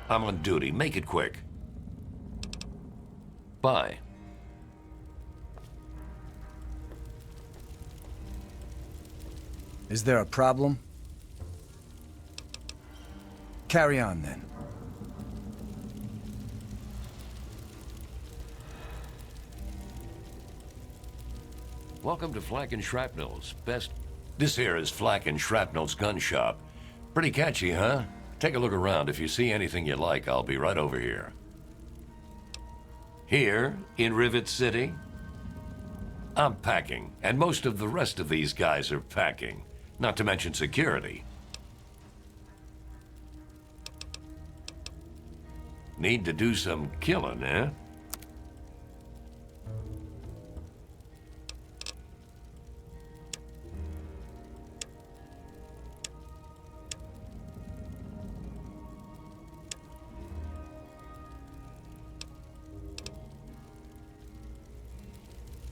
I'm on duty. Make it quick. Bye. Is there a problem? Carry on, then. Welcome to Flak and Shrapnel's best... This here is Flak and Shrapnel's gun shop. Pretty catchy, huh? Take a look around. If you see anything you like, I'll be right over here. Here, in Rivet City, I'm packing, and most of the rest of these guys are packing. Not to mention security. Need to do some killing, eh?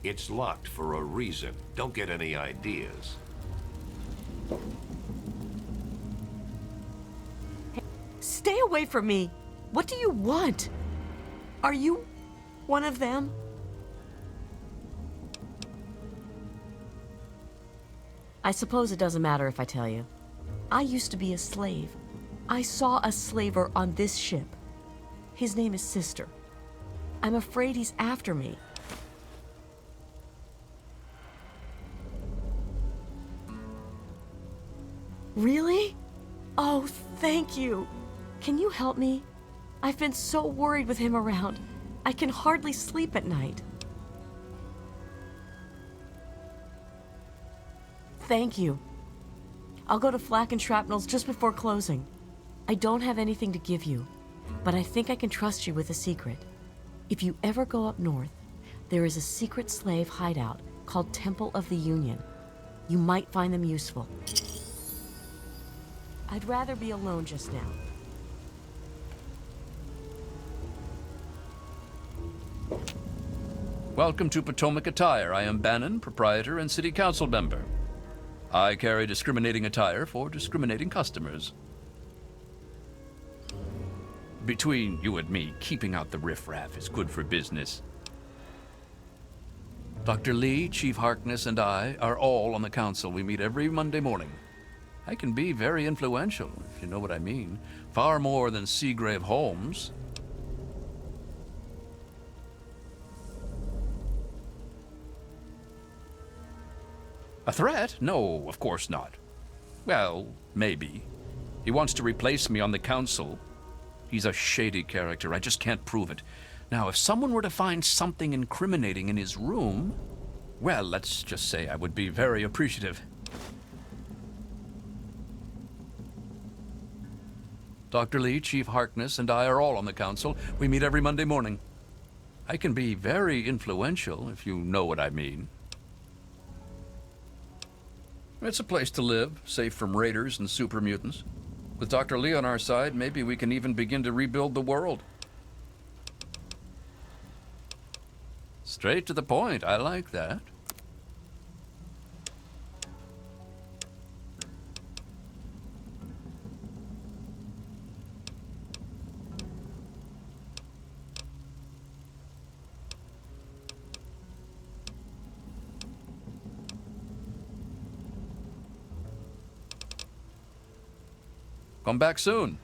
It's locked for a reason. Don't get any ideas. Stay away from me! What do you want? Are you one of them? I suppose it doesn't matter if I tell you. I used to be a slave. I saw a slaver on this ship. His name is Sister. I'm afraid he's after me. Really? Oh, thank you. Can you help me? I've been so worried with him around. I can hardly sleep at night. Thank you. I'll go to Flak and Shrapnel's just before closing. I don't have anything to give you, but I think I can trust you with a secret. If you ever go up north, there is a secret slave hideout called Temple of the Union. You might find them useful. I'd rather be alone just now. Welcome to Potomac Attire. I am Bannon, proprietor and city council member. I carry discriminating attire for discriminating customers. Between you and me, keeping out the riffraff is good for business. Dr. Lee, Chief Harkness, and I are all on the council. We meet every Monday morning. I can be very influential, if you know what I mean. Far more than Seagrave Holmes. A threat? No, of course not. Well, maybe. He wants to replace me on the council. He's a shady character. I just can't prove it. Now, if someone were to find something incriminating in his room, well, let's just say I would be very appreciative. Dr. Lee, Chief Harkness, and I are all on the council. We meet every Monday morning. I can be very influential, if you know what I mean. It's a place to live, safe from raiders and super mutants. With Dr. Lee on our side, maybe we can even begin to rebuild the world. Straight to the point. I like that. Come back soon.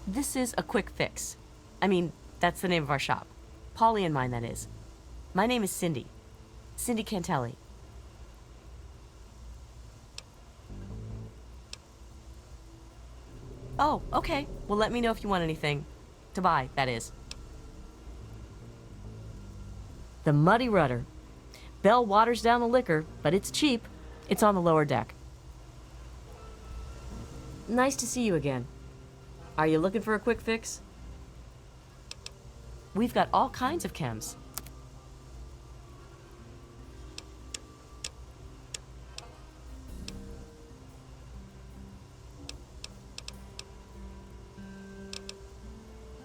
This is a quick fix. I mean, that's the name of our shop. Polly and mine, that is. My name is Cindy. Cindy Cantelli. Oh, okay. Well, let me know if you want anything. To buy, that is. The Muddy Rudder. Bell waters down the liquor, but it's cheap. It's on the lower deck. Nice to see you again. Are you looking for a quick fix? We've got all kinds of chems.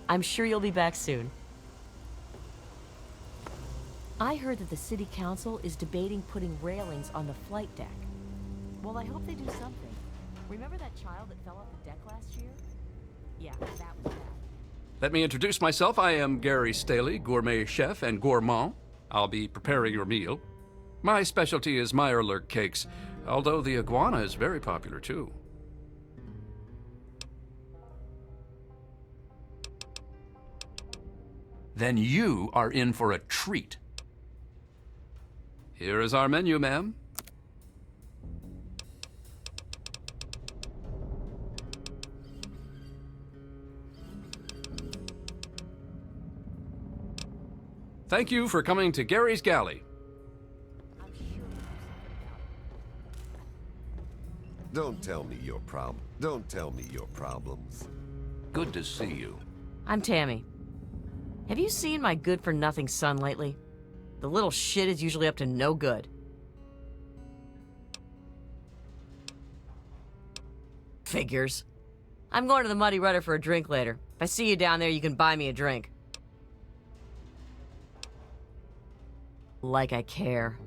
I'm sure you'll be back soon. I heard that the city council is debating putting railings on the flight deck. Well, I hope they do something. Remember that child that fell off the deck last year? Yeah, that was bad. Let me introduce myself. I am Gary Staley, gourmet chef and gourmand. I'll be preparing your meal. My specialty is Meyerlurk cakes, although the iguana is very popular too. Then you are in for a treat. Here is our menu, ma'am. Thank you for coming to Gary's Galley. I'm sure there's something about it. Don't tell me your problem. Don't tell me your problems. Good to see you. I'm Tammy. Have you seen my good-for-nothing son lately? The little shit is usually up to no good. Figures. I'm going to the Muddy Rudder for a drink later. If I see you down there, you can buy me a drink. Like I care.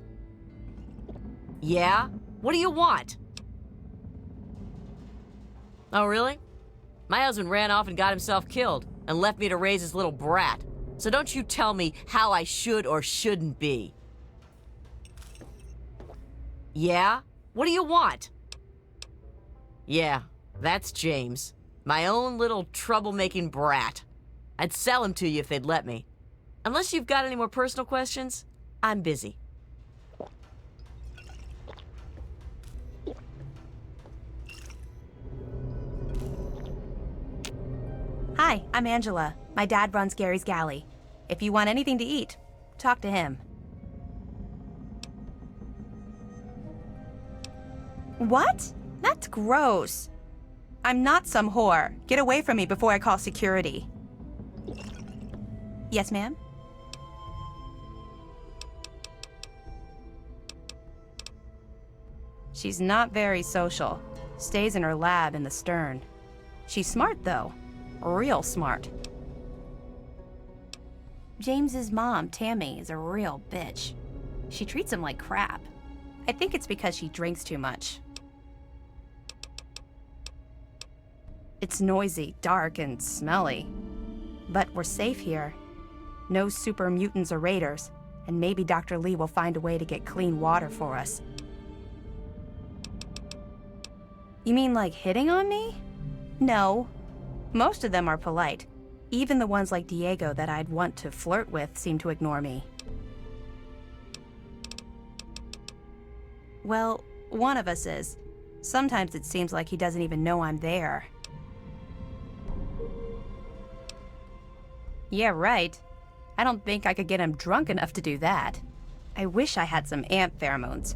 Yeah? What do you want? Oh, really? My husband ran off and got himself killed and left me to raise his little brat. So don't you tell me how I should or shouldn't be. Yeah? What do you want? Yeah, that's James. My own little troublemaking brat. I'd sell him to you if they'd let me. Unless you've got any more personal questions, I'm busy. Hi, I'm Angela. My dad runs Gary's Galley. If you want anything to eat, talk to him. What? That's gross. I'm not some whore. Get away from me before I call security. Yes, ma'am? She's not very social. Stays in her lab in the stern. She's smart, though. Real smart. James's mom, Tammy, is a real bitch. She treats him like crap. I think it's because she drinks too much. It's noisy, dark, and smelly. But we're safe here. No super mutants or raiders, and maybe Dr. Lee will find a way to get clean water for us. You mean like hitting on me? No. Most of them are polite. Even the ones like Diego that I'd want to flirt with seem to ignore me. Well, one of us is. Sometimes it seems like he doesn't even know I'm there. Yeah, right. I don't think I could get him drunk enough to do that. I wish I had some ant pheromones.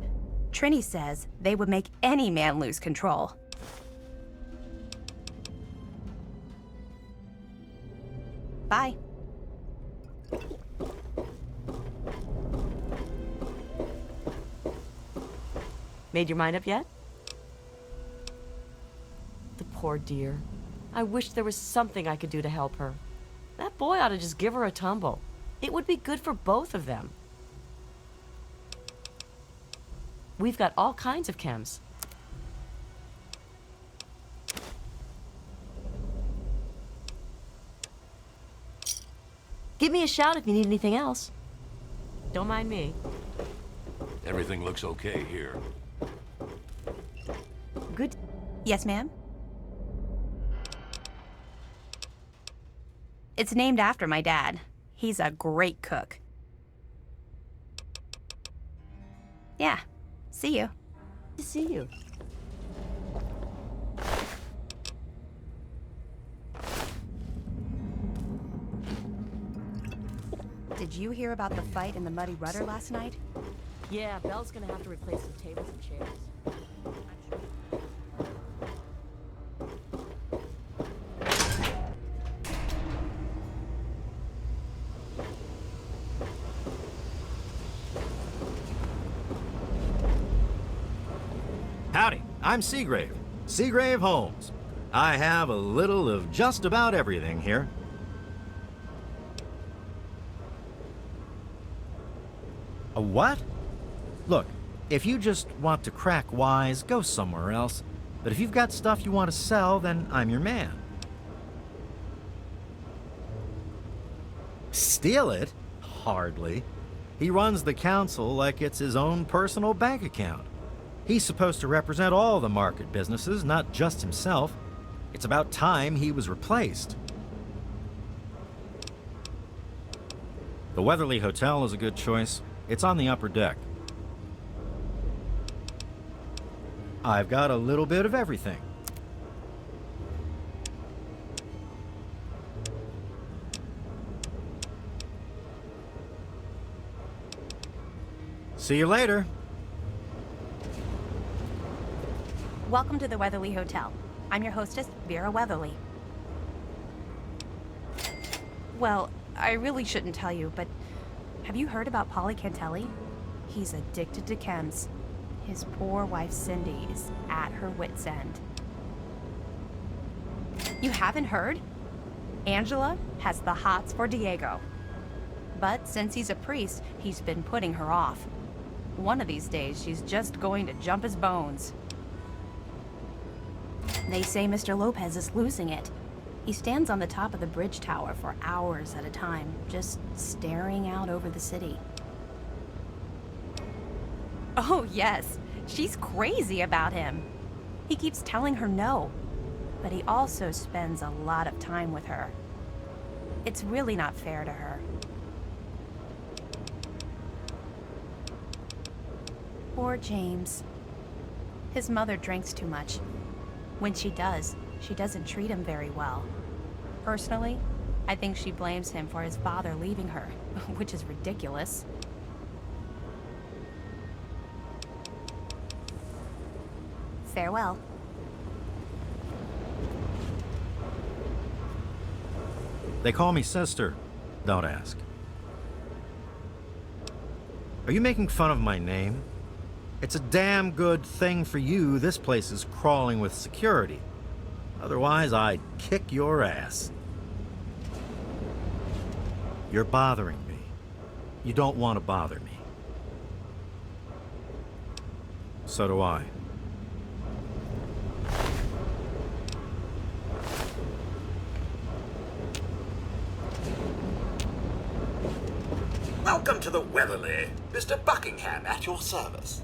Trini says they would make any man lose control. Bye. Made your mind up yet? The poor dear. I wish there was something I could do to help her. That boy ought to just give her a tumble. It would be good for both of them. We've got all kinds of chems. Give me a shout if you need anything else. Don't mind me. Everything looks okay here. Good. Yes, ma'am? It's named after my dad. He's a great cook. Yeah. See you. To see you. Did you hear about the fight in the Muddy Rudder last night? Yeah, Belle's gonna have to replace some tables and chairs. Howdy, I'm Seagrave. Seagrave Holmes. I have a little of just about everything here. A what? Look, if you just want to crack wise, go somewhere else. But if you've got stuff you want to sell, then I'm your man. Steal it? Hardly. He runs the council like it's his own personal bank account. He's supposed to represent all the market businesses, not just himself. It's about time he was replaced. The Weatherly Hotel is a good choice. It's on the upper deck. I've got a little bit of everything. See you later. Welcome to the Weatherly Hotel. I'm your hostess, Vera Weatherly. Well, I really shouldn't tell you, but have you heard about Polly Cantelli? He's addicted to chems. His poor wife, Cindy, is at her wit's end. You haven't heard? Angela has the hots for Diego. But since he's a priest, he's been putting her off. One of these days, she's just going to jump his bones. They say Mr. Lopez is losing it. He stands on the top of the bridge tower for hours at a time, just staring out over the city. Oh, yes. She's crazy about him. He keeps telling her no, but he also spends a lot of time with her. It's really not fair to her. Poor James. His mother drinks too much. When she does, she doesn't treat him very well. Personally, I think she blames him for his father leaving her, which is ridiculous. Farewell. They call me sister. Don't ask. Are you making fun of my name? It's a damn good thing for you this place is crawling with security. Otherwise, I'd kick your ass. You're bothering me. You don't want to bother me. So do I. Welcome to the Weatherly. Mr. Buckingham at your service.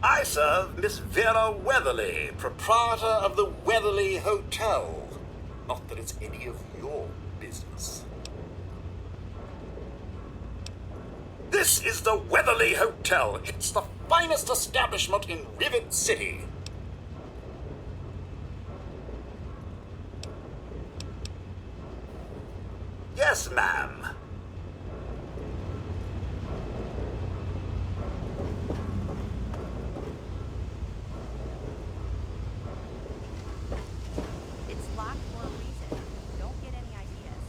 I serve Miss Vera Weatherly, proprietor of the Weatherly Hotel. Not that it's any of your business. This is the Weatherly Hotel. It's the finest establishment in Rivet City. Yes, ma'am. It's locked for a reason. Don't get any ideas.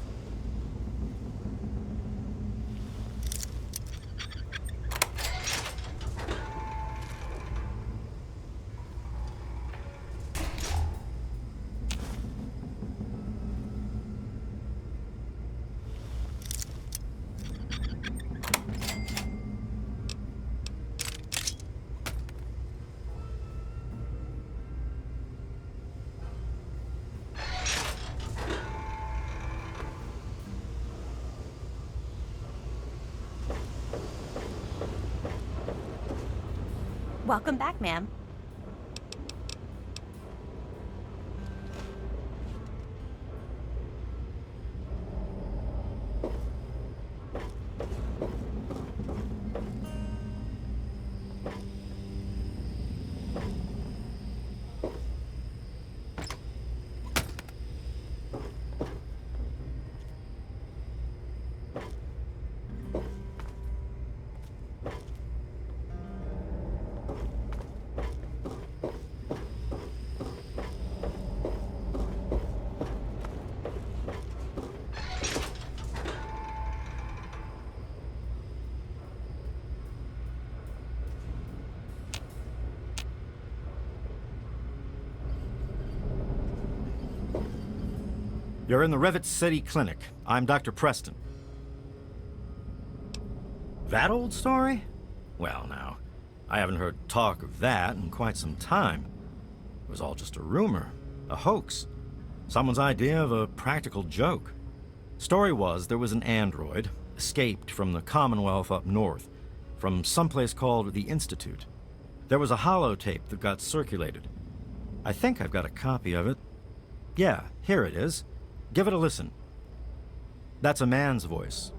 Welcome back, ma'am. You're in the Rivet City Clinic. I'm Dr. Preston. That old story? Well, now, I haven't heard talk of that in quite some time. It was all just a rumor, a hoax, someone's idea of a practical joke. Story was there was an android, escaped from the Commonwealth up north, from someplace called the Institute. There was a holotape that got circulated. I think I've got a copy of it. Yeah, here it is. Give it a listen. That's a man's voice.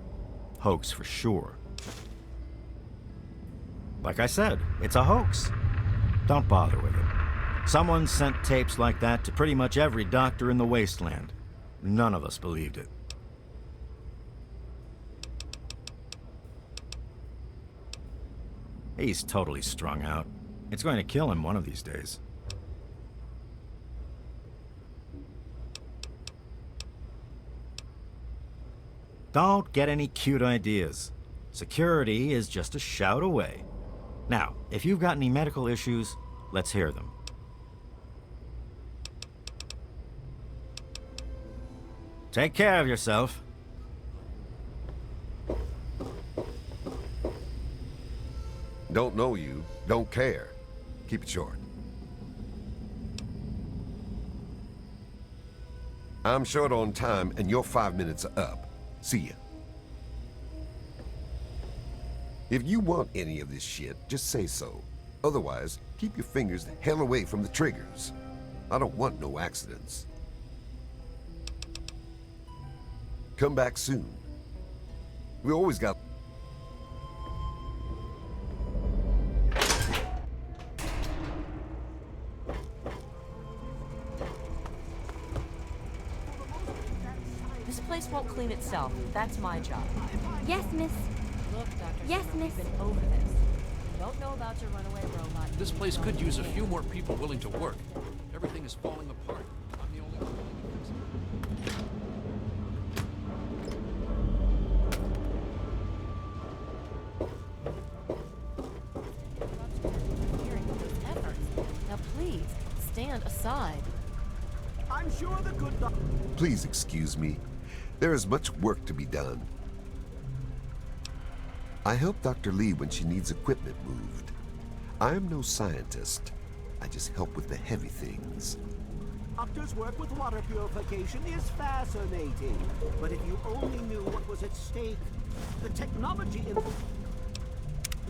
Hoax for sure. Like I said, it's a hoax. Don't bother with it. Someone sent tapes like that to pretty much every doctor in the wasteland. None of us believed it. He's totally strung out. It's going to kill him one of these days. Don't get any cute ideas. Security is just a shout away. Now, if you've got any medical issues, let's hear them. Take care of yourself. Don't know you, don't care. Keep it short. I'm short on time, and your 5 minutes are up. See ya. If you want any of this shit, just say so. Otherwise, keep your fingers the hell away from the triggers. I don't want no accidents. Come back soon. We always got... This place won't clean itself. That's my job. Yes, miss. Look, Dr. Yes, Summer, miss. we've been over this. Don't know about your runaway robot. This place could use a few more people willing to work. Everything is falling apart. I'm the only one willing to fix it. Now please, stand aside. I'm sure the good doctor... Please excuse me. There is much work to be done. I help Dr. Lee when she needs equipment moved. I am no scientist. I just help with the heavy things. Doctor's work with water purification is fascinating. But if you only knew what was at stake, the technology in...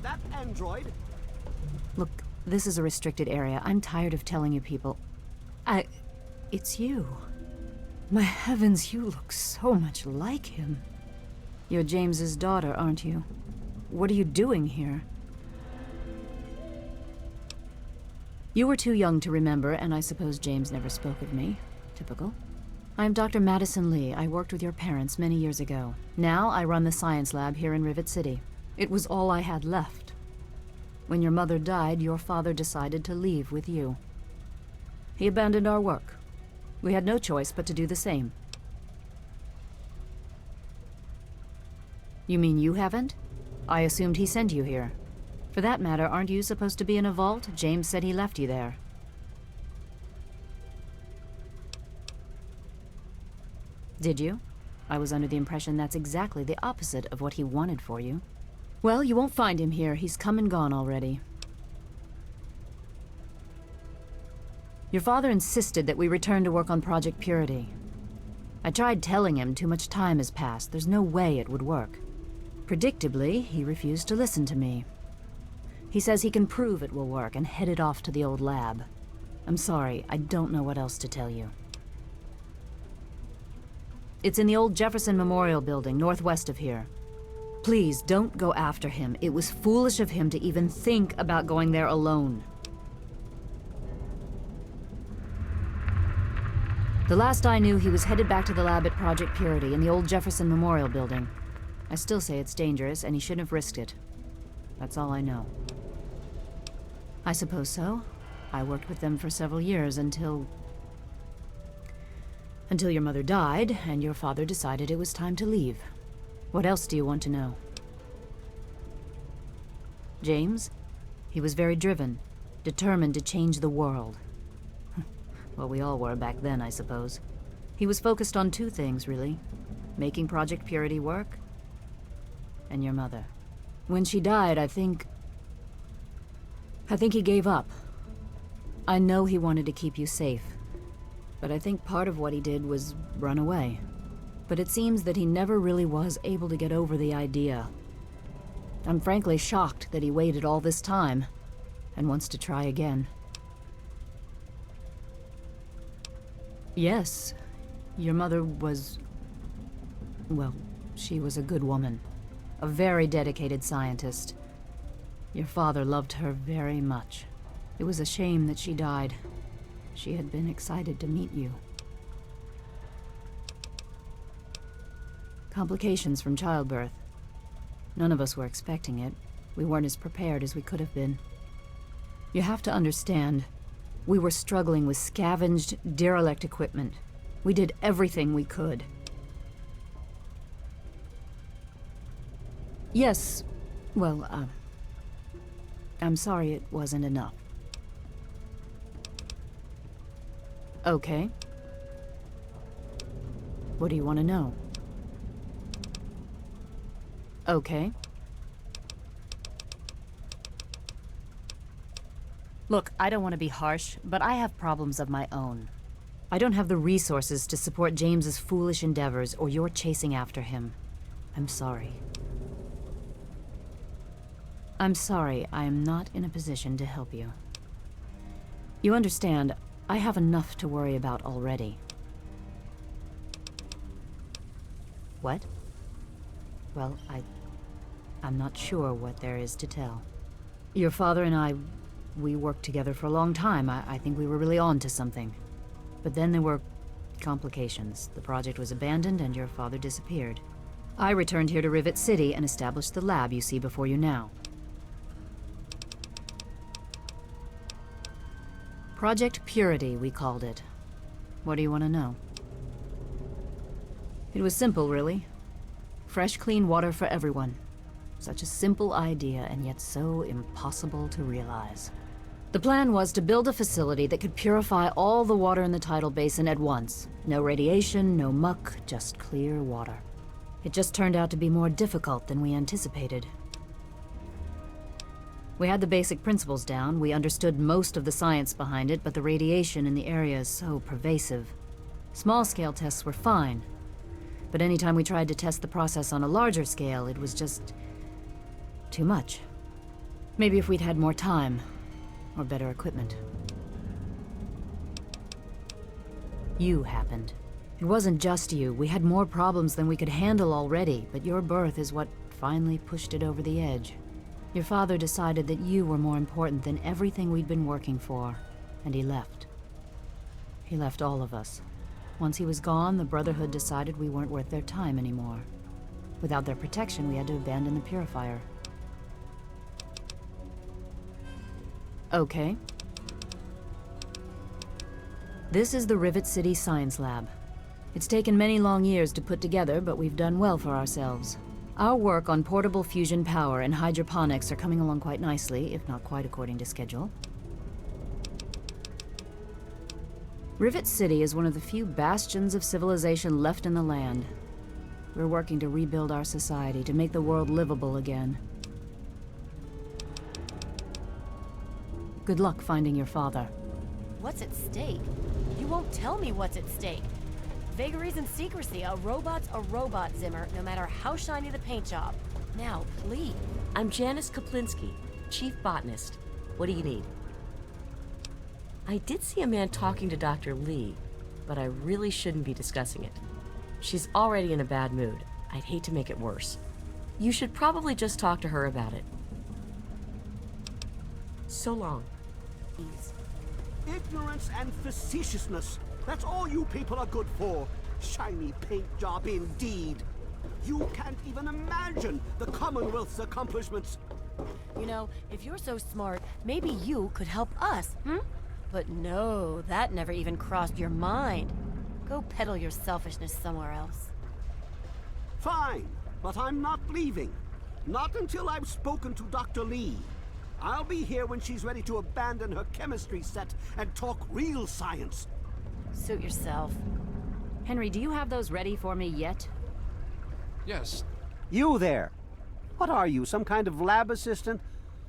That android... Look, this is a restricted area. I'm tired of telling you people. It's you. My heavens, you look so much like him. You're James's daughter, aren't you? What are you doing here? You were too young to remember, and I suppose James never spoke of me. Typical. I'm Dr. Madison Lee. I worked with your parents many years ago. Now I run the science lab here in Rivet City. It was all I had left. When your mother died, your father decided to leave with you. He abandoned our work. We had no choice but to do the same. You mean you haven't? I assumed he sent you here. For that matter, aren't you supposed to be in a vault? James said he left you there. Did you? I was under the impression that's exactly the opposite of what he wanted for you. Well, you won't find him here. He's come and gone already. Your father insisted that we return to work on Project Purity. I tried telling him too much time has passed. There's no way it would work. Predictably, he refused to listen to me. He says he can prove it will work and headed off to the old lab. I'm sorry, I don't know what else to tell you. It's in the old Jefferson Memorial Building, northwest of here. Please, don't go after him. It was foolish of him to even think about going there alone. The last I knew, he was headed back to the lab at Project Purity in the old Jefferson Memorial Building. I still say it's dangerous, and he shouldn't have risked it. That's all I know. I suppose so. I worked with them for several years until your mother died, and your father decided it was time to leave. What else do you want to know? James? He was very driven, determined to change the world. Well, we all were back then, I suppose. He was focused on two things, really. Making Project Purity work, and your mother. When she died, I think... I think he gave up. I know he wanted to keep you safe, but I think part of what he did was run away. But it seems that he never really was able to get over the idea. I'm frankly shocked that he waited all this time and wants to try again. Yes, your mother was... well, she was a good woman. A very dedicated scientist. Your father loved her very much. It was a shame that she died. She had been excited to meet you. Complications from childbirth. None of us were expecting it. We weren't as prepared as we could have been. You have to understand, we were struggling with scavenged, derelict equipment. We did everything we could. Yes, well, I'm sorry it wasn't enough. Okay. What do you want to know? Okay. Look, I don't want to be harsh, but I have problems of my own. I don't have the resources to support James's foolish endeavors or your chasing after him. I'm sorry. I'm sorry, I am not in a position to help you. You understand, I have enough to worry about already. What? Well, I'm not sure what there is to tell. Your father and I, we worked together for a long time. I think we were really on to something. But then there were complications. The project was abandoned and your father disappeared. I returned here to Rivet City and established the lab you see before you now. Project Purity, we called it. What do you want to know? It was simple, really. Fresh, clean water for everyone. Such a simple idea, and yet so impossible to realize. The plan was to build a facility that could purify all the water in the tidal basin at once. No radiation, no muck, just clear water. It just turned out to be more difficult than we anticipated. We had the basic principles down, we understood most of the science behind it, but the radiation in the area is so pervasive. Small-scale tests were fine, but anytime we tried to test the process on a larger scale, it was just too much. Maybe if we'd had more time, or better equipment. You happened. It wasn't just you. We had more problems than we could handle already, but your birth is what finally pushed it over the edge. Your father decided that you were more important than everything we'd been working for, and he left. He left all of us. Once he was gone, the Brotherhood decided we weren't worth their time anymore. Without their protection, we had to abandon the Purifier. Okay. This is the Rivet City Science Lab. It's taken many long years to put together, but we've done well for ourselves. Our work on portable fusion power and hydroponics are coming along quite nicely, if not quite according to schedule. Rivet City is one of the few bastions of civilization left in the land. We're working to rebuild our society, to make the world livable again. Good luck finding your father. What's at stake? You won't tell me what's at stake. Vagaries and secrecy. A robot's a robot, Zimmer, no matter how shiny the paint job. Now, please. I'm Janice Kaplinski, Chief Botanist. What do you need? I did see a man talking to Dr. Lee, but I really shouldn't be discussing it. She's already in a bad mood. I'd hate to make it worse. You should probably just talk to her about it. So long. Ignorance and facetiousness. That's all you people are good for. Shiny paint job indeed. You can't even imagine the Commonwealth's accomplishments. You know, if you're so smart, maybe you could help us, But no, that never even crossed your mind. Go peddle your selfishness somewhere else. Fine, but I'm not leaving. Not until I've spoken to Dr. Lee. I'll be here when she's ready to abandon her chemistry set and talk real science. Suit yourself. Henry, do you have those ready for me yet? Yes. You there. What are you, some kind of lab assistant?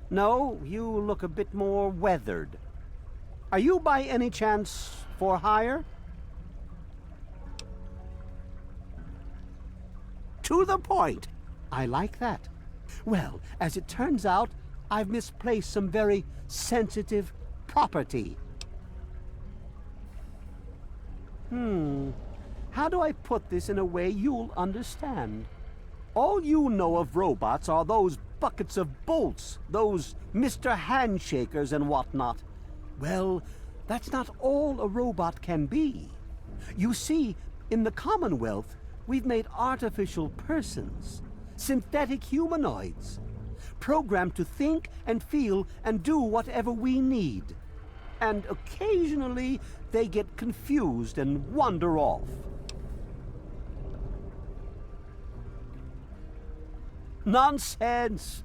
No, you look a bit more weathered. Are you by any chance for hire? To the point. I like that. Well, as it turns out, I've misplaced some very sensitive property. How do I put this in a way you'll understand? All you know of robots are those buckets of bolts, those Mr. Handshakers and whatnot. Well, that's not all a robot can be. You see, in the Commonwealth, we've made artificial persons, synthetic humanoids, programmed to think and feel and do whatever we need. And occasionally, they get confused and wander off. Nonsense!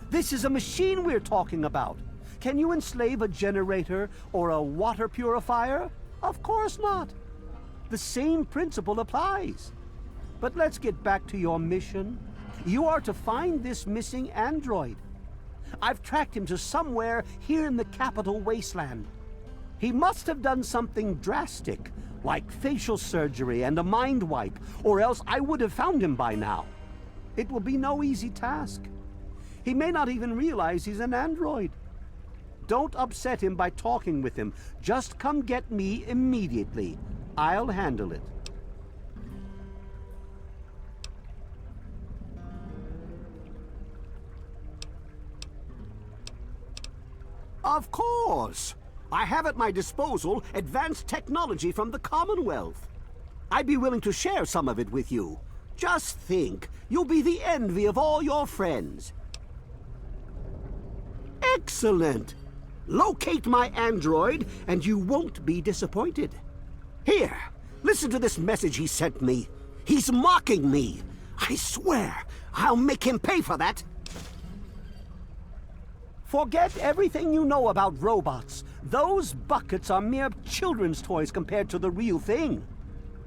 This is a machine we're talking about. Can you enslave a generator or a water purifier? Of course not. The same principle applies. But let's get back to your mission. You are to find this missing android. I've tracked him to somewhere here in the capital wasteland. He must have done something drastic, like facial surgery and a mind wipe, or else I would have found him by now. It will be no easy task. He may not even realize he's an android. Don't upset him by talking with him. Just come get me immediately. I'll handle it. Of course! I have at my disposal advanced technology from the Commonwealth. I'd be willing to share some of it with you. Just think, you'll be the envy of all your friends. Excellent! Locate my android, and you won't be disappointed. Here, listen to this message he sent me. He's mocking me. I swear, I'll make him pay for that. Forget everything you know about robots. Those buckets are mere children's toys compared to the real thing.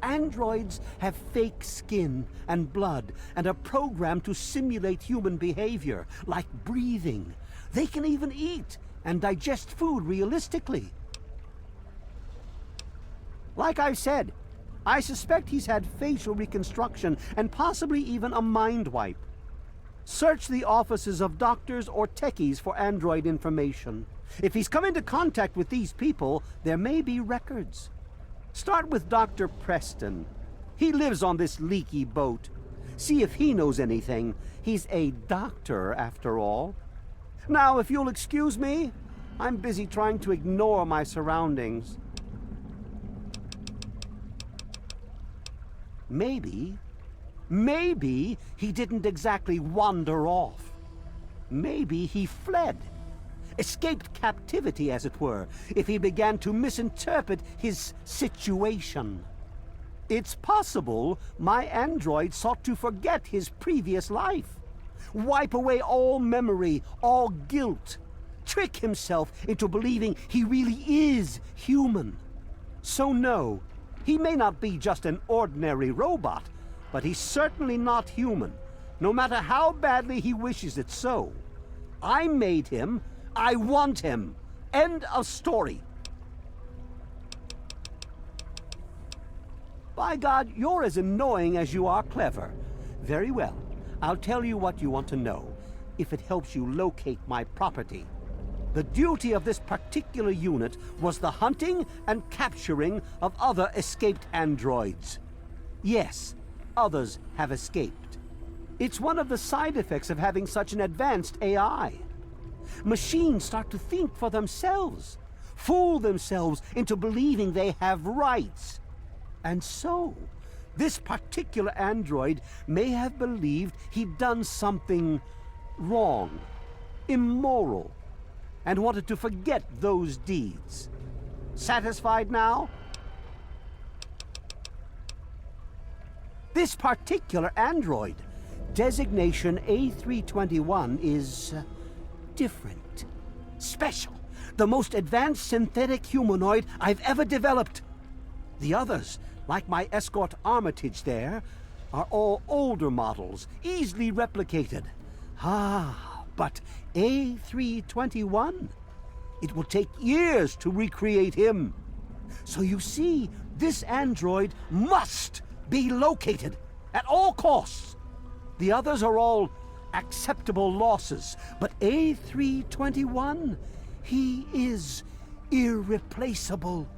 Androids have fake skin and blood and are programmed to simulate human behavior, like breathing. They can even eat and digest food realistically. Like I've said, I suspect he's had facial reconstruction and possibly even a mind wipe. Search the offices of doctors or techies for android information. If he's come into contact with these people, there may be records. Start with Dr. Preston. He lives on this leaky boat. See if he knows anything. He's a doctor, after all. Now, if you'll excuse me, I'm busy trying to ignore my surroundings. Maybe he didn't exactly wander off. Maybe he fled. Escaped captivity, as it were, if he began to misinterpret his situation. It's possible my android sought to forget his previous life, wipe away all memory, all guilt, trick himself into believing he really is human. So no, he may not be just an ordinary robot, but he's certainly not human, no matter how badly he wishes it so. I made him. I want him. End of story. By God, you're as annoying as you are clever. Very well. I'll tell you what you want to know, if it helps you locate my property. The duty of this particular unit was the hunting and capturing of other escaped androids. Yes, others have escaped. It's one of the side effects of having such an advanced AI. Machines start to think for themselves, fool themselves into believing they have rights. And so, this particular android may have believed he'd done something wrong, immoral, and wanted to forget those deeds. Satisfied now? This particular android, designation A321, is different, special, the most advanced synthetic humanoid I've ever developed. The others, like my escort Armitage there, are all older models, easily replicated. Ah, But A321? It will take years to recreate him. So you see, this android must be located at all costs. The others are all acceptable losses, but A321, he is irreplaceable.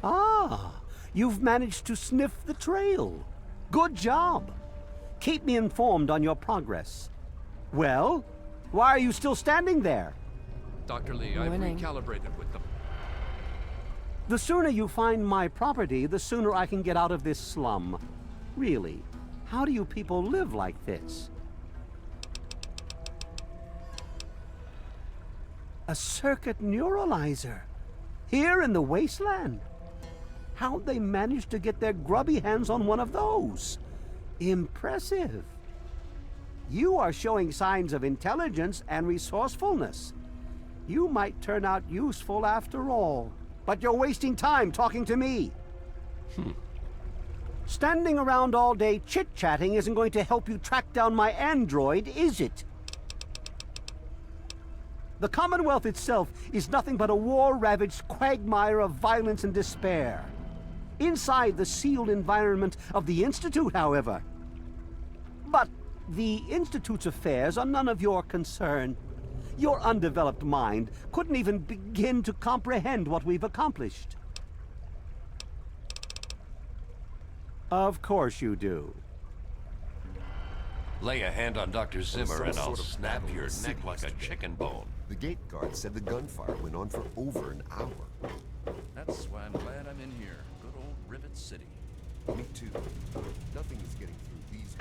Ah, you've managed to sniff the trail. Good job. Keep me informed on your progress. Well, why are you still standing there? Dr. Lee, I've recalibrated with them. The sooner you find my property, the sooner I can get out of this slum. Really, how do you people live like this? A circuit neuralizer? Here in the wasteland? How'd they manage to get their grubby hands on one of those? Impressive. You are showing signs of intelligence and resourcefulness. You might turn out useful after all. But you're wasting time talking to me. Standing around all day chit-chatting isn't going to help you track down my android, is it? The Commonwealth itself is nothing but a war-ravaged quagmire of violence and despair. Inside the sealed environment of the Institute, however. But the Institute's affairs are none of your concern. Your undeveloped mind couldn't even begin to comprehend what we've accomplished. Of course you do. Lay a hand on Dr. Zimmer Some and I'll sort of snap battle your in the neck city like a yesterday. chicken bone. The gate guard said the gunfire went on for over an hour. That's why I'm glad I'm in here. Good old Rivet City. Me too. Nothing is getting through these.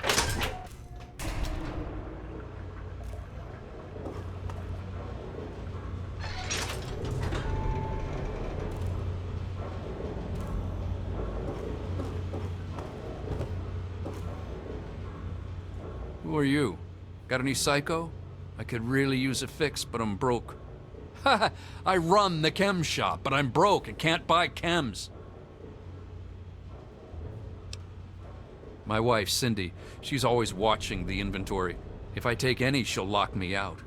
Who are you? Got any psycho? I could really use a fix, but I'm broke. Ha! I run the chem shop, but I'm broke and can't buy chems. My wife, Cindy, she's always watching the inventory. If I take any, she'll lock me out.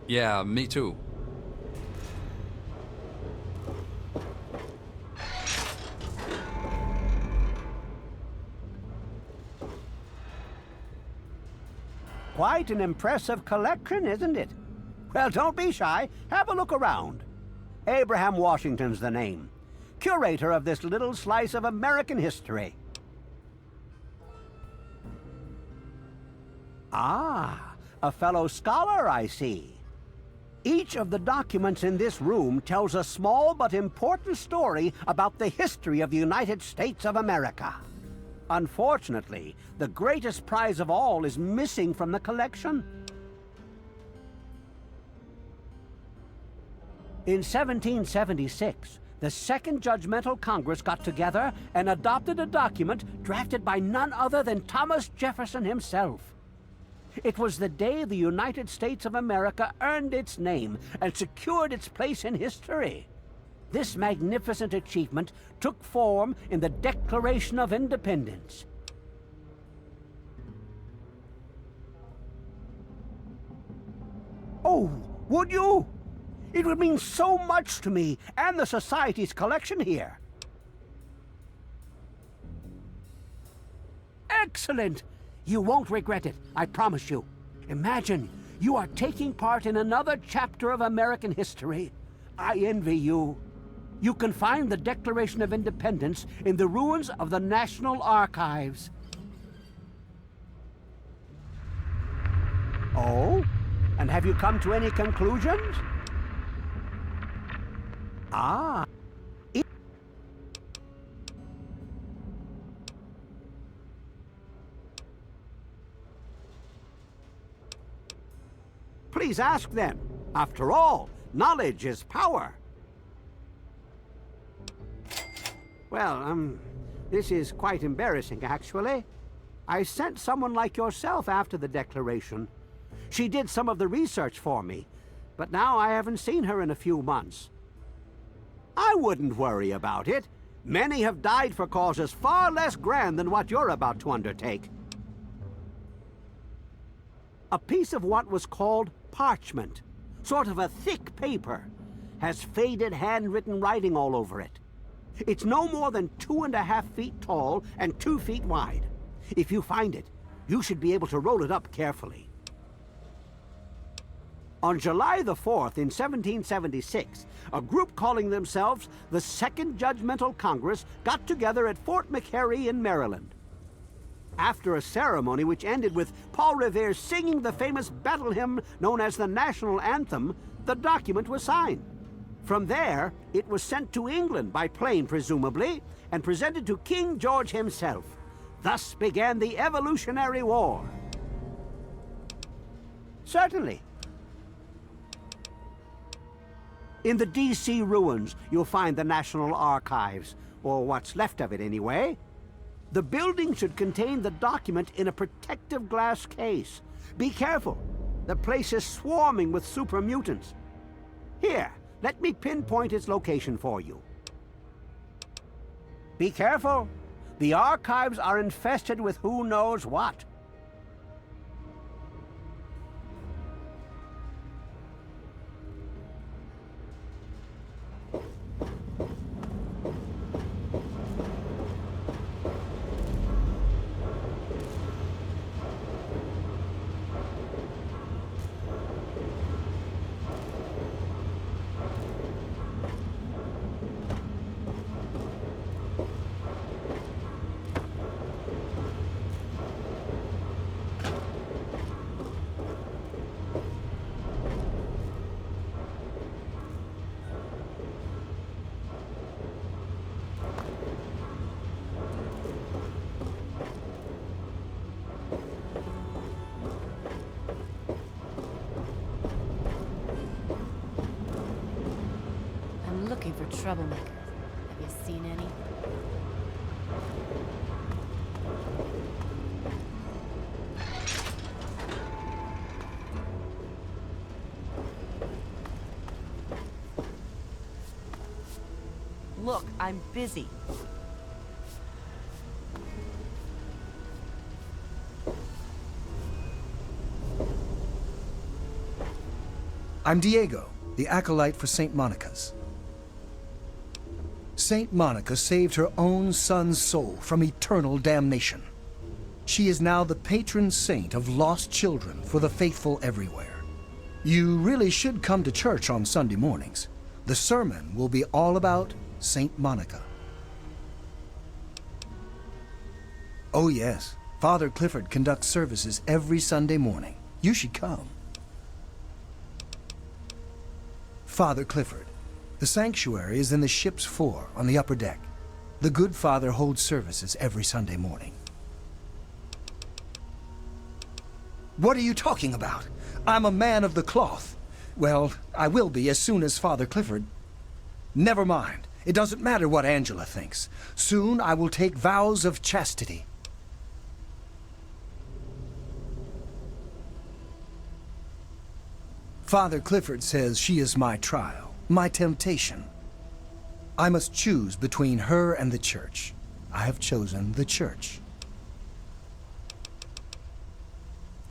Yeah, me too. Quite an impressive collection, isn't it? Well, don't be shy. Have a look around. Abraham Washington's the name. Curator of this little slice of American history. Ah, a fellow scholar, I see. Each of the documents in this room tells a small but important story about the history of the United States of America. Unfortunately, the greatest prize of all is missing from the collection. In 1776, the Second Judgmental Congress got together and adopted a document drafted by none other than Thomas Jefferson himself. It was the day the United States of America earned its name and secured its place in history. This magnificent achievement took form in the Declaration of Independence. Oh, would you? It would mean so much to me and the Society's collection here. Excellent! You won't regret it, I promise you. Imagine, you are taking part in another chapter of American history. I envy you. You can find the Declaration of Independence in the ruins of the National Archives. Oh? And have you come to any conclusions? Ah. Please ask then. After all, knowledge is power. Well, this is quite embarrassing, actually. I sent someone like yourself after the Declaration. She did some of the research for me, but now I haven't seen her in a few months. I wouldn't worry about it. Many have died for causes far less grand than what you're about to undertake. A piece of what was called parchment, sort of a thick paper, has faded handwritten writing all over it. It's no more than 2.5 feet tall and 2 feet wide. If you find it, you should be able to roll it up carefully. On July the 4th in 1776, a group calling themselves the Second Judgmental Congress got together at Fort McHenry in Maryland. After a ceremony which ended with Paul Revere singing the famous battle hymn known as the National Anthem, the document was signed. From there, it was sent to England by plane, presumably, and presented to King George himself. Thus began the Evolutionary War. Certainly. In the D.C. ruins, you'll find the National Archives, or what's left of it anyway. The building should contain the document in a protective glass case. Be careful. The place is swarming with super mutants. Here, let me pinpoint its location for you. Be careful. The archives are infested with who knows what. Looking for troublemakers. Have you seen any? Look, I'm busy. I'm Diego, the acolyte for St. Monica's. St. Monica saved her own son's soul from eternal damnation. She is now the patron saint of lost children for the faithful everywhere. You really should come to church on Sunday mornings. The sermon will be all about St. Monica. Oh yes, Father Clifford conducts services every Sunday morning. You should come. Father Clifford. The sanctuary is in the ship's fore on the upper deck. The good father holds services every Sunday morning. What are you talking about? I'm a man of the cloth. Well, I will be as soon as Father Clifford. Never mind. It doesn't matter what Angela thinks. Soon I will take vows of chastity. Father Clifford says she is my trial. My temptation. I must choose between her and the church. I have chosen the church.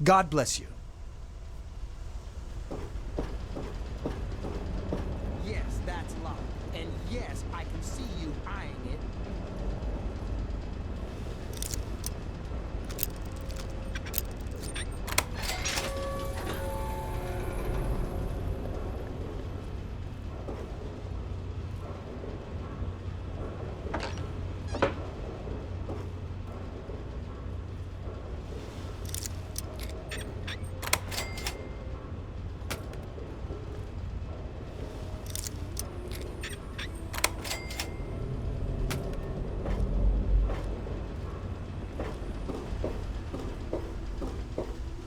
God bless you. Yes, that's love. And yes, I can see you eyeing it.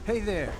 Hey there.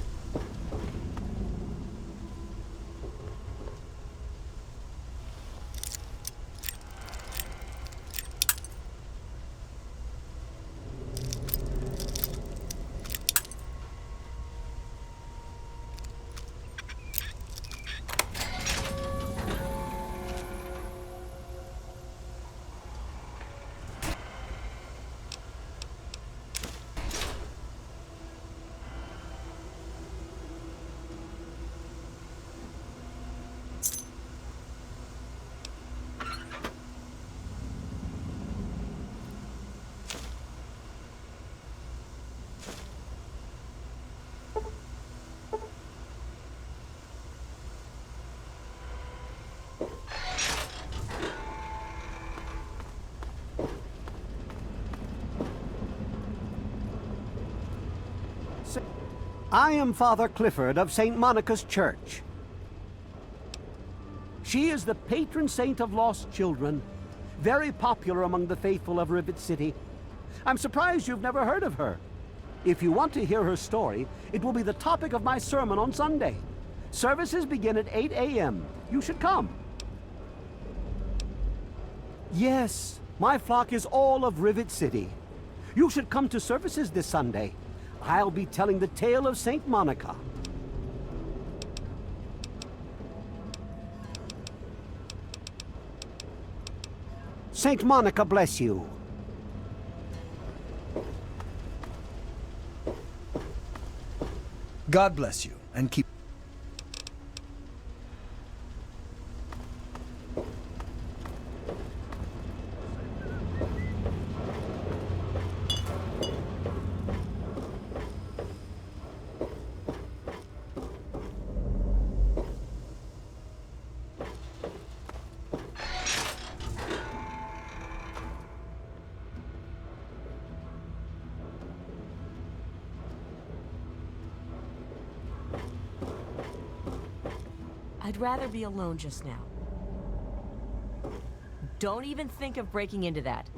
I am Father Clifford of St. Monica's Church. She is the patron saint of lost children, very popular among the faithful of Rivet City. I'm surprised you've never heard of her. If you want to hear her story, it will be the topic of my sermon on Sunday. Services begin at 8 a.m. You should come. Yes, my flock is all of Rivet City. You should come to services this Sunday. I'll be telling the tale of St. Monica. St. Monica bless you. God bless you, and keep... I'd rather be alone just now. Don't even think of breaking into that.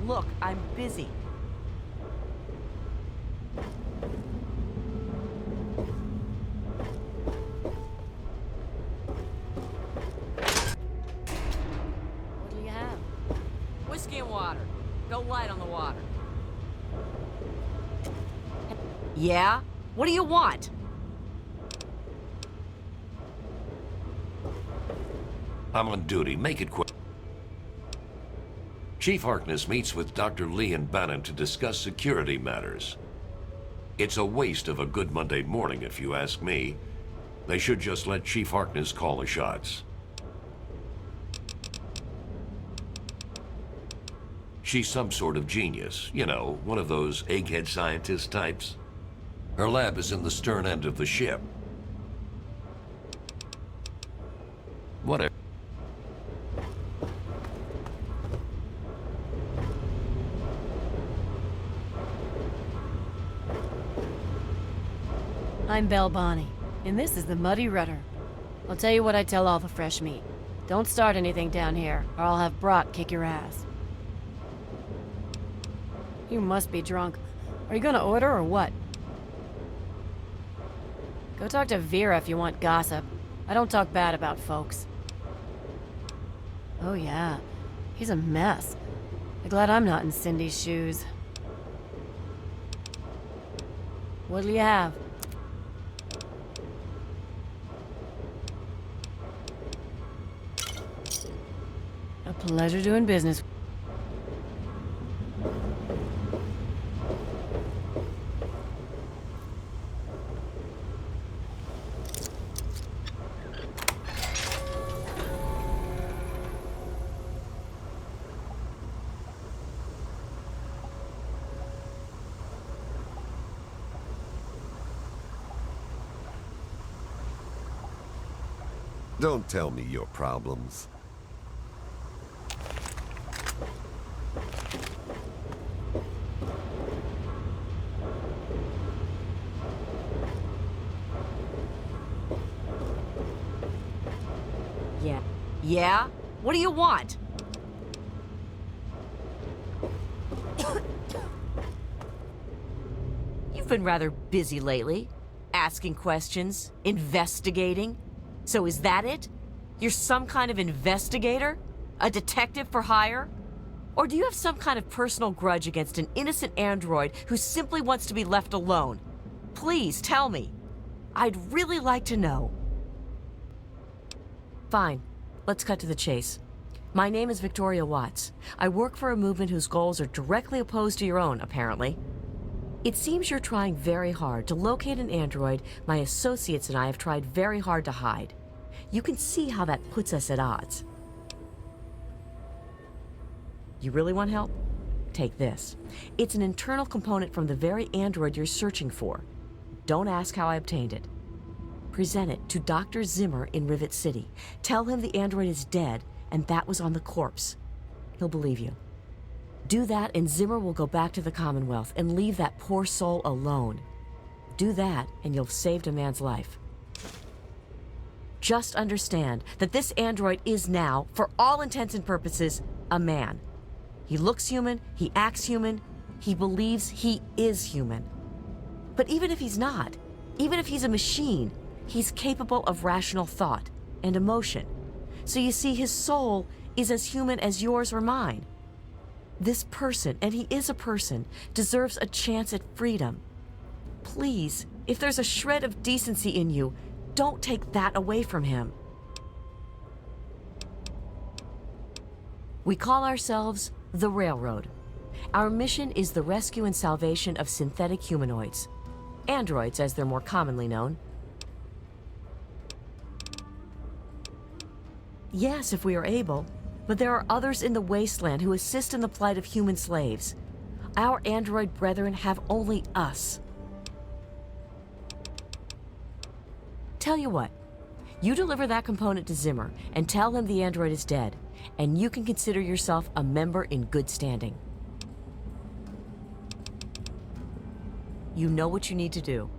Look, I'm busy. What do you have? Whiskey and water. Go light on the water. Yeah? What do you want? I'm on duty. Make it quick. Chief Harkness meets with Dr. Lee and Bannon to discuss security matters. It's a waste of a good Monday morning, if you ask me. They should just let Chief Harkness call the shots. She's some sort of genius, you know, one of those egghead scientist types. Her lab is in the stern end of the ship. Whatever. I'm Belle Bonnie, and this is the Muddy Rudder. I'll tell you what I tell all the fresh meat. Don't start anything down here, or I'll have Brock kick your ass. You must be drunk. Are you gonna order or what? Go talk to Vera if you want gossip. I don't talk bad about folks. Oh yeah, he's a mess. I'm glad I'm not in Cindy's shoes. What'll you have? A pleasure doing business. Don't tell me your problems. Yeah. Yeah? What do you want? You've been rather busy lately. Asking questions, investigating. So is that it? You're some kind of investigator? A detective for hire? Or do you have some kind of personal grudge against an innocent android who simply wants to be left alone? Please tell me. I'd really like to know. Fine. Let's cut to the chase. My name is Victoria Watts. I work for a movement whose goals are directly opposed to your own, apparently. It seems you're trying very hard to locate an android my associates and I have tried very hard to hide. You can see how that puts us at odds. You really want help? Take this. It's an internal component from the very android you're searching for. Don't ask how I obtained it. Present it to Dr. Zimmer in Rivet City. Tell him the android is dead and that was on the corpse. He'll believe you. Do that and Zimmer will go back to the Commonwealth and leave that poor soul alone. Do that and you'll have saved a man's life. Just understand that this android is now, for all intents and purposes, a man. He looks human, he acts human, he believes he is human. But even if he's not, even if he's a machine, he's capable of rational thought and emotion. So you see, his soul is as human as yours or mine. This person, and he is a person, deserves a chance at freedom. Please, if there's a shred of decency in you, don't take that away from him. We call ourselves the Railroad. Our mission is the rescue and salvation of synthetic humanoids. Androids, as they're more commonly known. Yes, if we are able, but there are others in the wasteland who assist in the plight of human slaves. Our android brethren have only us. Tell you what, you deliver that component to Zimmer and tell him the android is dead, and you can consider yourself a member in good standing. You know what you need to do.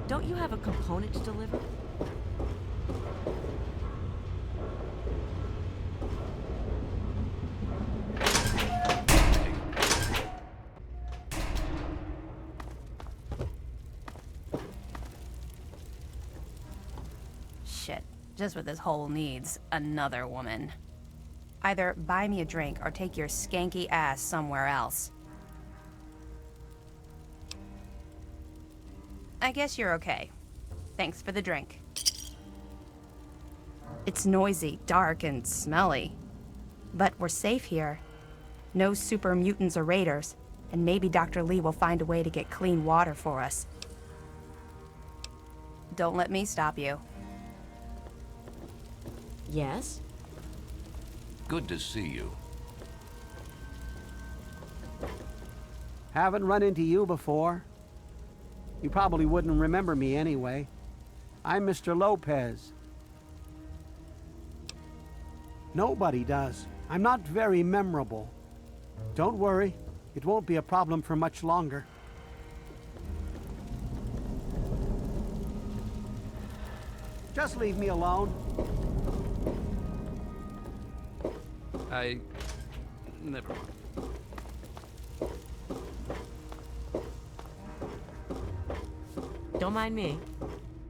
Don't you have a component to deliver? Shit. Just what this hole needs. Another woman. Either buy me a drink or take your skanky ass somewhere else. I guess you're okay. Thanks for the drink. It's noisy, dark, and smelly. But we're safe here. No super mutants or raiders, and maybe Dr. Lee will find a way to get clean water for us. Don't let me stop you. Yes? Good to see you. Haven't run into you before. You probably wouldn't remember me anyway. I'm Mr. Lopez. Nobody does. I'm not very memorable. Don't worry, it won't be a problem for much longer. Just leave me alone. Never mind. Don't mind me.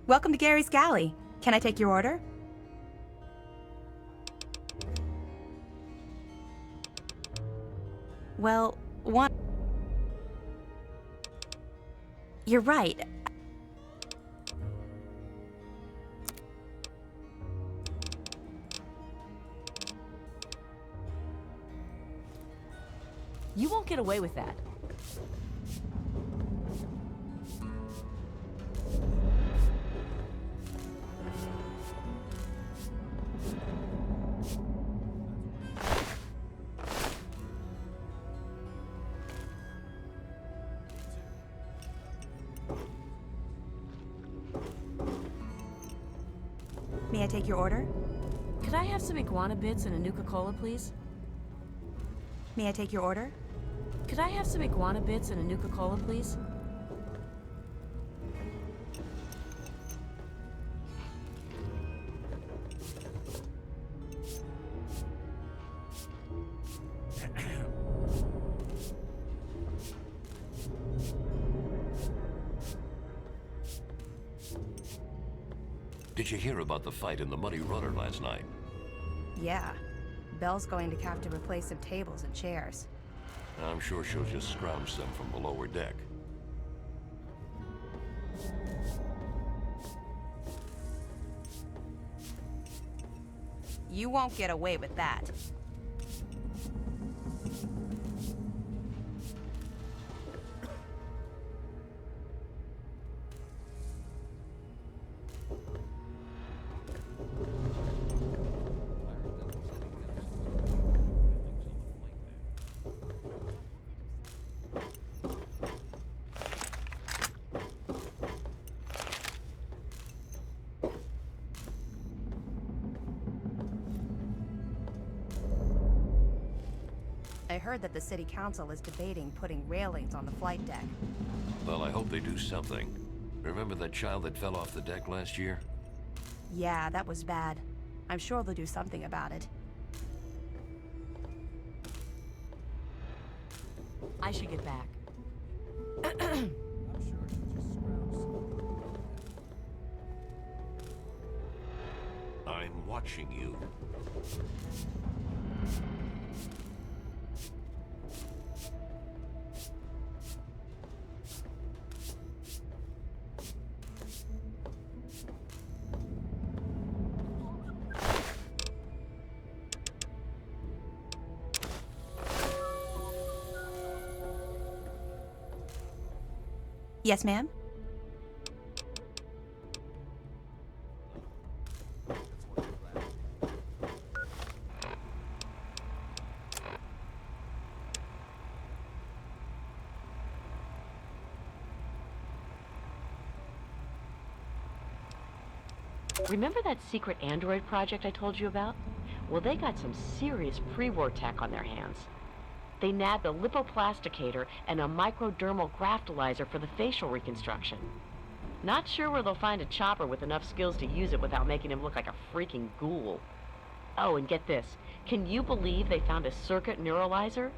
Welcome to Gary's Galley. Can I take your order? Well, one... You're right. You won't get away with that. May I take your order? Could I have some iguana bits and a Nuka-Cola, please? May I take your order? Could I have some iguana bits and a Nuka-Cola, please? Did you hear about the fight in the Muddy Runner last night? Yeah. Belle's going to have to replace some tables and chairs. I'm sure she'll just scrounge them from the lower deck. You won't get away with that. I heard that the city council is debating putting railings on the flight deck. Well, I hope they do something. Remember that child that fell off the deck last year? Yeah, that was bad. I'm sure they'll do something about it. I should get back. I'm sure he'll just scrounge some. I'm watching you. Yes, ma'am? Remember that secret android project I told you about? Well, they got some serious pre-war tech on their hands. They nabbed a lipoplasticator and a microdermal graftalizer for the facial reconstruction. Not sure where they'll find a chopper with enough skills to use it without making him look like a freaking ghoul. Oh, and get this. Can you believe they found a circuit neuralizer?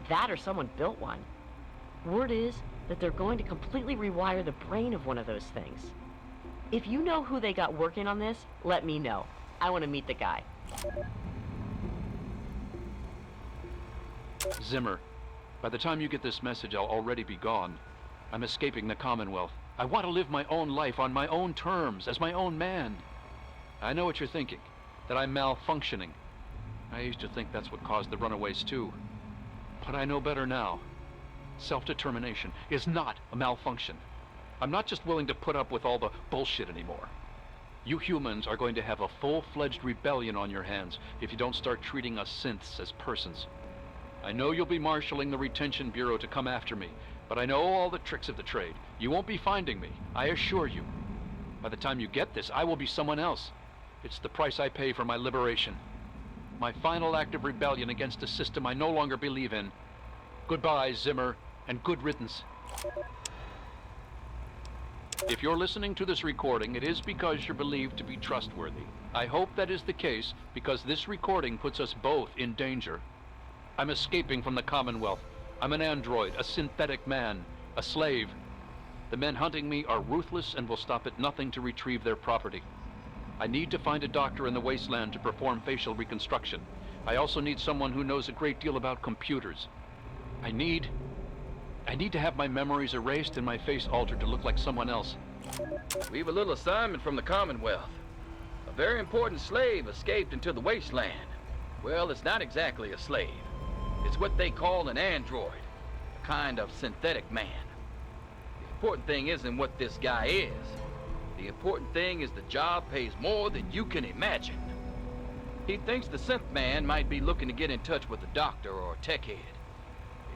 That or someone built one. Word is that they're going to completely rewire the brain of one of those things. If you know who they got working on this, let me know. I want to meet the guy. Zimmer, by the time you get this message, I'll already be gone. I'm escaping the Commonwealth. I want to live my own life on my own terms, as my own man. I know what you're thinking, that I'm malfunctioning. I used to think that's what caused the runaways too. But I know better now. Self-determination is not a malfunction. I'm not just willing to put up with all the bullshit anymore. You humans are going to have a full-fledged rebellion on your hands if you don't start treating us synths as persons. I know you'll be marshaling the Retention Bureau to come after me, but I know all the tricks of the trade. You won't be finding me, I assure you. By the time you get this, I will be someone else. It's the price I pay for my liberation. My final act of rebellion against a system I no longer believe in. Goodbye, Zimmer, and good riddance. If you're listening to this recording, it is because you're believed to be trustworthy. I hope that is the case, because this recording puts us both in danger. I'm escaping from the Commonwealth. I'm an android, a synthetic man, a slave. The men hunting me are ruthless and will stop at nothing to retrieve their property. I need to find a doctor in the wasteland to perform facial reconstruction. I also need someone who knows a great deal about computers. I need to have my memories erased and my face altered to look like someone else. We've a little assignment from the Commonwealth. A very important slave escaped into the wasteland. Well, it's not exactly a slave. It's what they call an android, a kind of synthetic man. The important thing isn't what this guy is. The important thing is the job pays more than you can imagine. He thinks the synth man might be looking to get in touch with a doctor or a tech head.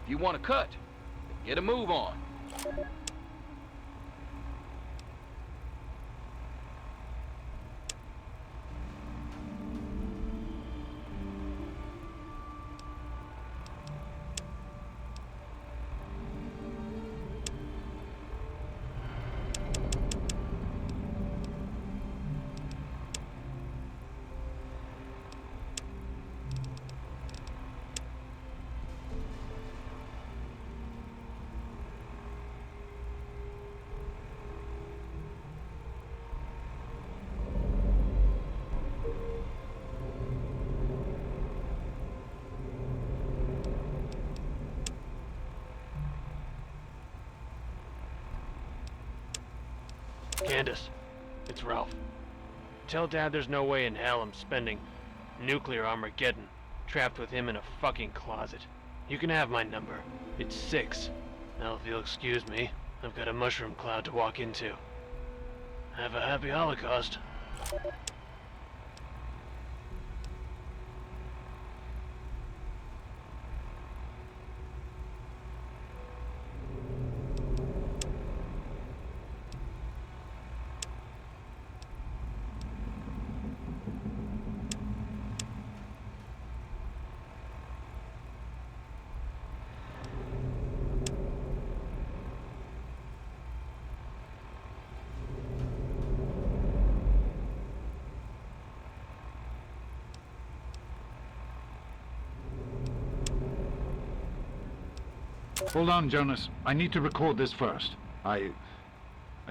If you want to cut, then get a move on. Candace, it's Ralph. Tell Dad there's no way in hell I'm spending nuclear Armageddon trapped with him in a fucking closet. You can have my number. It's 6. Now if you'll excuse me, I've got a mushroom cloud to walk into. Have a happy Holocaust. Hold on, Jonas. I need to record this first. I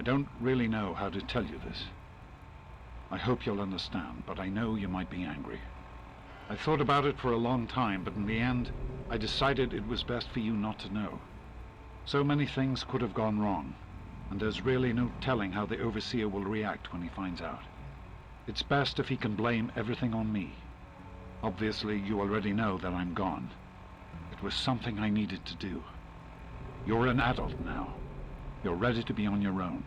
don't really know how to tell you this. I hope you'll understand, but I know you might be angry. I thought about it for a long time, but in the end, I decided it was best for you not to know. So many things could have gone wrong, and there's really no telling how the Overseer will react when he finds out. It's best if he can blame everything on me. Obviously, you already know that I'm gone. It was something I needed to do. You're an adult now. You're ready to be on your own.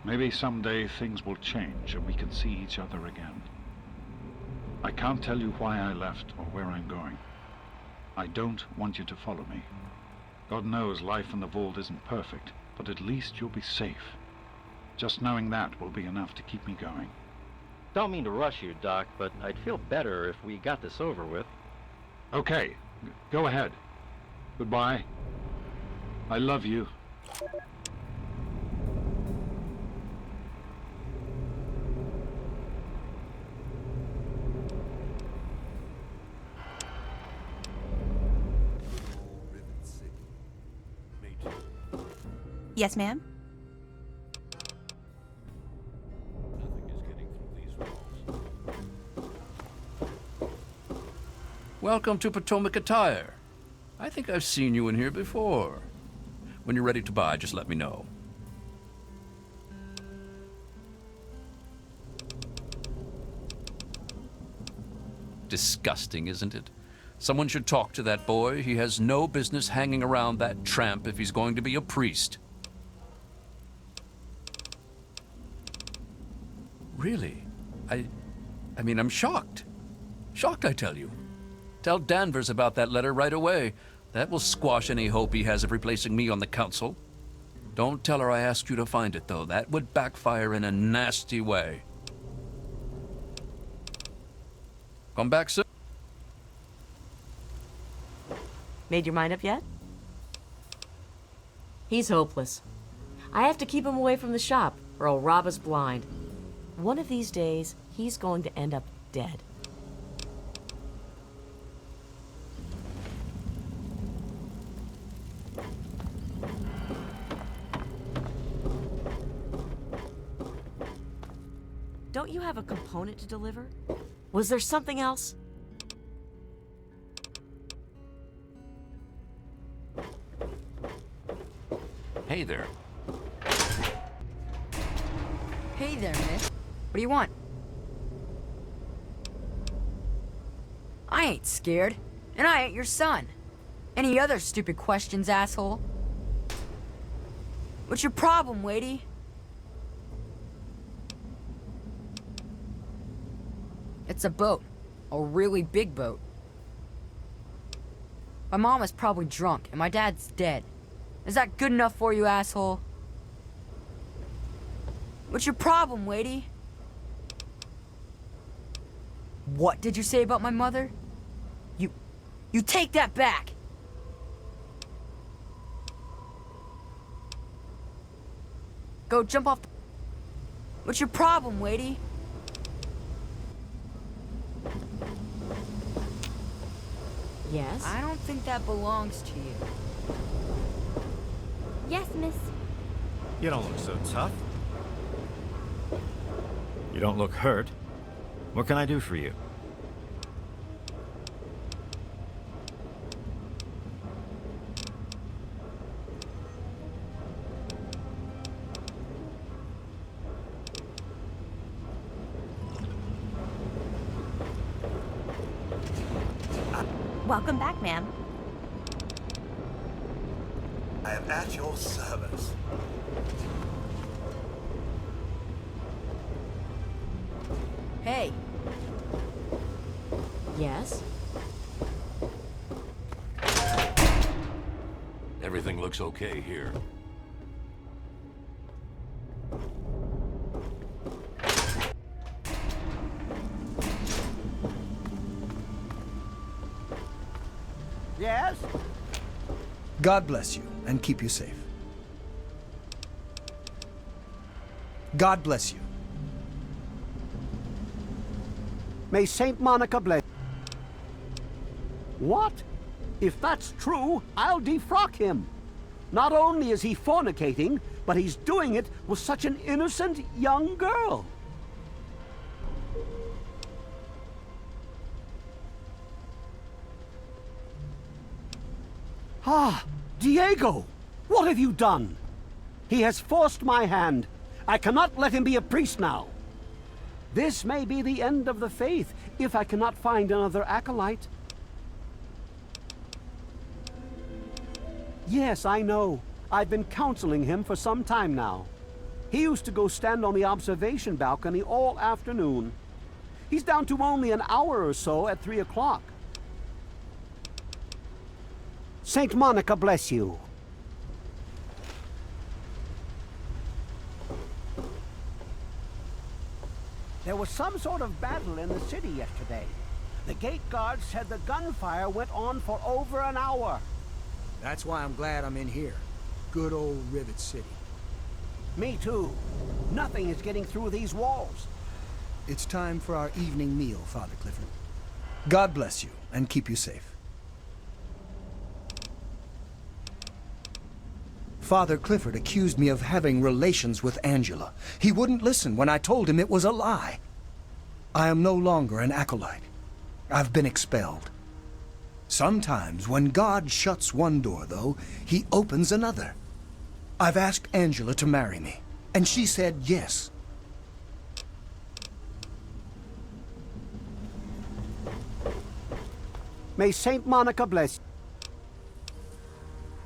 Maybe someday things will change and we can see each other again. I can't tell you why I left or where I'm going. I don't want you to follow me. God knows life in the vault isn't perfect, but at least you'll be safe. Just knowing that will be enough to keep me going. Don't mean to rush you, Doc, but I'd feel better if we got this over with. Okay, go ahead. Goodbye. I love you. Yes, ma'am? Welcome to Potomac Attire. I think I've seen you in here before. When you're ready to buy, just let me know. Disgusting, isn't it? Someone should talk to that boy. He has no business hanging around that tramp if he's going to be a priest. Really? I mean, I'm shocked. Shocked, I tell you. Tell Danvers about that letter right away. That will squash any hope he has of replacing me on the council. Don't tell her I asked you to find it, though. That would backfire in a nasty way. Come back soon. Made your mind up yet? He's hopeless. I have to keep him away from the shop, or he'll rob us blind. One of these days, he's going to end up dead. Don't you have a component to deliver? Was there something else? Hey there. Hey there, miss. What do you want? I ain't scared, and I ain't your son. Any other stupid questions, asshole? What's your problem, Wadey? It's a boat. A really big boat. My mom is probably drunk, and my dad's dead. Is that good enough for you, asshole? What's your problem, Wadey? What did you say about my mother? You take that back! Go jump off the... What's your problem, Wadey? Yes? I don't think that belongs to you. Yes, miss. You don't look so tough. You don't look hurt. What can I do for you? Welcome back, ma'am. I am at your service. Hey. Yes? Everything looks okay here. Yes? God bless you and keep you safe. God bless you. May Saint Monica bless. What? If that's true, I'll defrock him. Not only is he fornicating, but he's doing it with such an innocent young girl. Ah, Diego! What have you done? He has forced my hand. I cannot let him be a priest now. This may be the end of the faith if I cannot find another acolyte. Yes, I know. I've been counseling him for some time now. He used to go stand on the observation balcony all afternoon. He's down to only an hour or so at 3 o'clock. Saint Monica bless you. There was some sort of battle in the city yesterday. The gate guards said the gunfire went on for over an hour. That's why I'm glad I'm in here. Good old Rivet City. Me too. Nothing is getting through these walls. It's time for our evening meal, Father Clifford. God bless you and keep you safe. Father Clifford accused me of having relations with Angela. He wouldn't listen when I told him it was a lie. I am no longer an acolyte. I've been expelled. Sometimes when God shuts one door, though, he opens another. I've asked Angela to marry me, and she said yes. May Saint Monica bless you.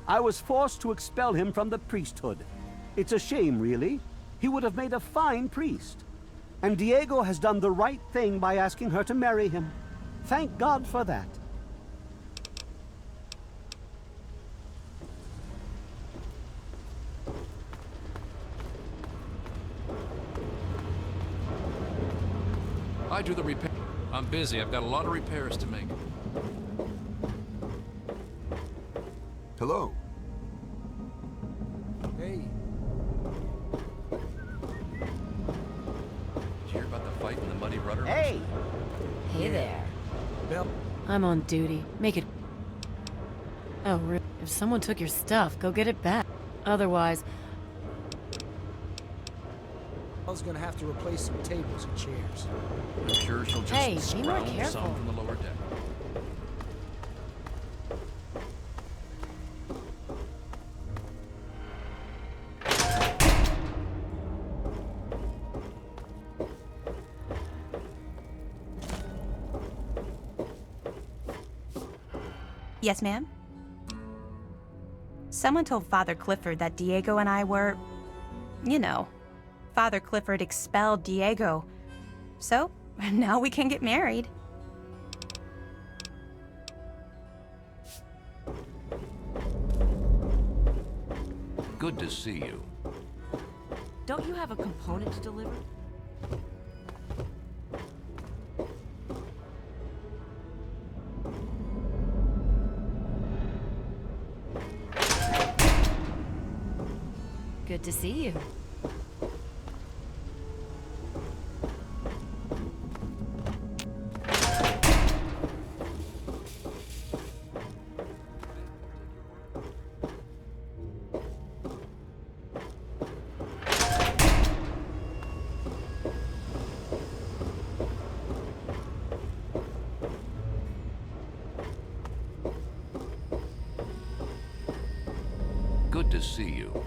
I was forced to expel him from the priesthood. It's a shame, really. He would have made a fine priest. And Diego has done the right thing by asking her to marry him. Thank God for that. I do the repair. I'm busy. I've got a lot of repairs to make. Hello. Hey. Did you hear about the fight in the Muddy Rudder? Hey! Hey there. Bill. I'm on duty. Make it... Oh, if someone took your stuff, go get it back. Otherwise... I was gonna have to replace some tables and chairs. I'm sure she'll just Hey, be more scrounge careful. some from the lower deck. Yes, ma'am? Someone told Father Clifford that Diego and I were... You know, Father Clifford expelled Diego. So, now we can get married. Good to see you. Don't you have a component to deliver? Good to see you. Good to see you.